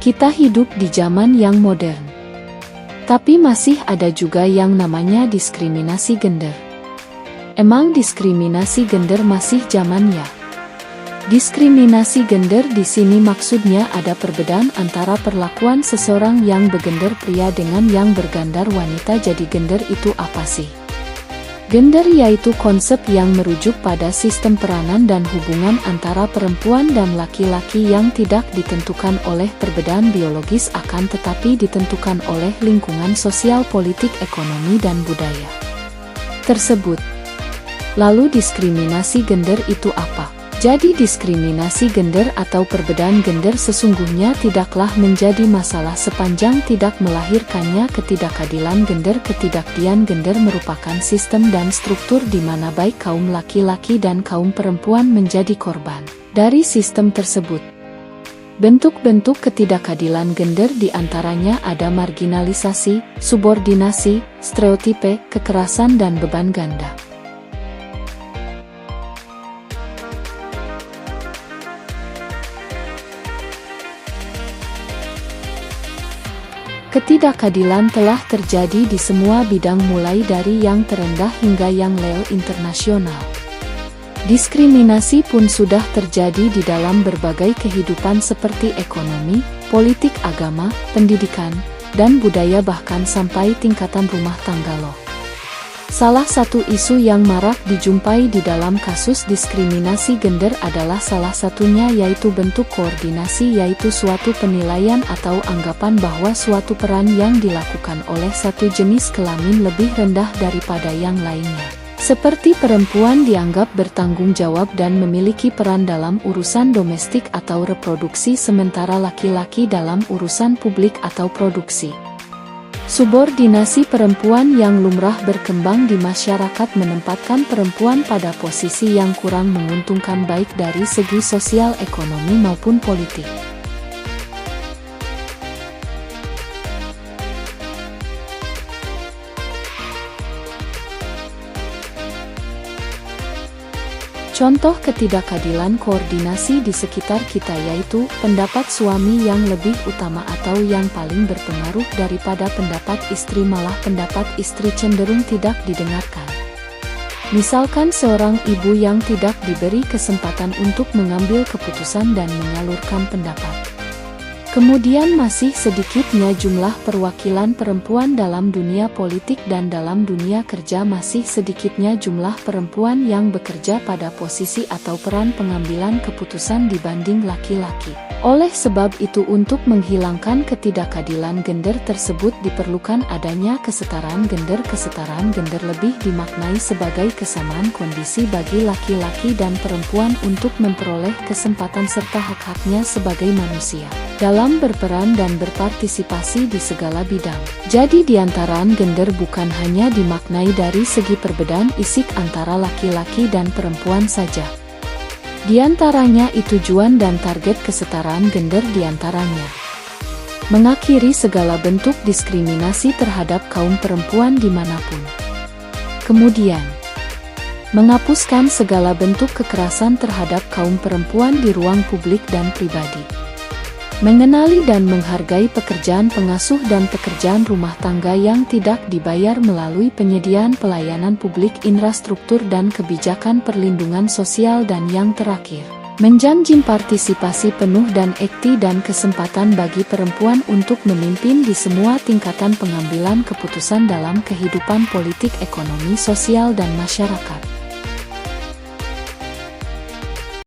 Kita hidup di zaman yang modern. Tapi masih ada juga yang namanya diskriminasi gender. Emang diskriminasi gender masih zaman ya? Diskriminasi gender di sini maksudnya ada perbedaan antara perlakuan seseorang yang bergender pria dengan yang bergender wanita. Jadi gender itu apa sih? Gender yaitu konsep yang merujuk pada sistem peranan dan hubungan antara perempuan dan laki-laki yang tidak ditentukan oleh perbedaan biologis akan tetapi ditentukan oleh lingkungan sosial, politik, ekonomi, dan budaya tersebut. Lalu diskriminasi gender itu apa? Jadi diskriminasi gender atau perbedaan gender sesungguhnya tidaklah menjadi masalah sepanjang tidak melahirkannya ketidakadilan gender. Ketidakadilan gender merupakan sistem dan struktur di mana baik kaum laki-laki dan kaum perempuan menjadi korban dari sistem tersebut. Bentuk-bentuk ketidakadilan gender diantaranya ada marginalisasi, subordinasi, stereotipe, kekerasan, dan beban ganda. Ketidakadilan telah terjadi di semua bidang mulai dari yang terendah hingga yang leo internasional. Diskriminasi pun sudah terjadi di dalam berbagai kehidupan seperti ekonomi, politik, agama, pendidikan, dan budaya bahkan sampai tingkatan rumah tangga loh. Salah satu isu yang marak dijumpai di dalam kasus diskriminasi gender adalah salah satunya yaitu bentuk koordinasi, yaitu suatu penilaian atau anggapan bahwa suatu peran yang dilakukan oleh satu jenis kelamin lebih rendah daripada yang lainnya. Seperti perempuan dianggap bertanggung jawab dan memiliki peran dalam urusan domestik atau reproduksi sementara laki-laki dalam urusan publik atau produksi. Subordinasi perempuan yang lumrah berkembang di masyarakat menempatkan perempuan pada posisi yang kurang menguntungkan baik dari segi sosial, ekonomi maupun politik. Contoh ketidakadilan koordinasi di sekitar kita yaitu pendapat suami yang lebih utama atau yang paling berpengaruh daripada pendapat istri, malah pendapat istri cenderung tidak didengarkan. Misalkan seorang ibu yang tidak diberi kesempatan untuk mengambil keputusan dan menyalurkan pendapat. Kemudian masih sedikitnya jumlah perwakilan perempuan dalam dunia politik dan dalam dunia kerja, masih sedikitnya jumlah perempuan yang bekerja pada posisi atau peran pengambilan keputusan dibanding laki-laki. Oleh sebab itu untuk menghilangkan ketidakadilan gender tersebut diperlukan adanya kesetaraan gender. Kesetaraan gender lebih dimaknai sebagai kesamaan kondisi bagi laki-laki dan perempuan untuk memperoleh kesempatan serta hak-haknya sebagai manusia dalam berperan dan berpartisipasi di segala bidang. Jadi diantaraan gender bukan hanya dimaknai dari segi perbedaan fisik antara laki-laki dan perempuan saja. Diantaranya itu tujuan dan target kesetaraan gender diantaranya mengakhiri segala bentuk diskriminasi terhadap kaum perempuan dimanapun. Kemudian menghapuskan segala bentuk kekerasan terhadap kaum perempuan di ruang publik dan pribadi. Mengenali dan menghargai pekerjaan pengasuh dan pekerjaan rumah tangga yang tidak dibayar melalui penyediaan pelayanan publik, infrastruktur, dan kebijakan perlindungan sosial. Dan yang terakhir, menjanji partisipasi penuh dan aktif dan kesempatan bagi perempuan untuk memimpin di semua tingkatan pengambilan keputusan dalam kehidupan politik, ekonomi, sosial, dan masyarakat.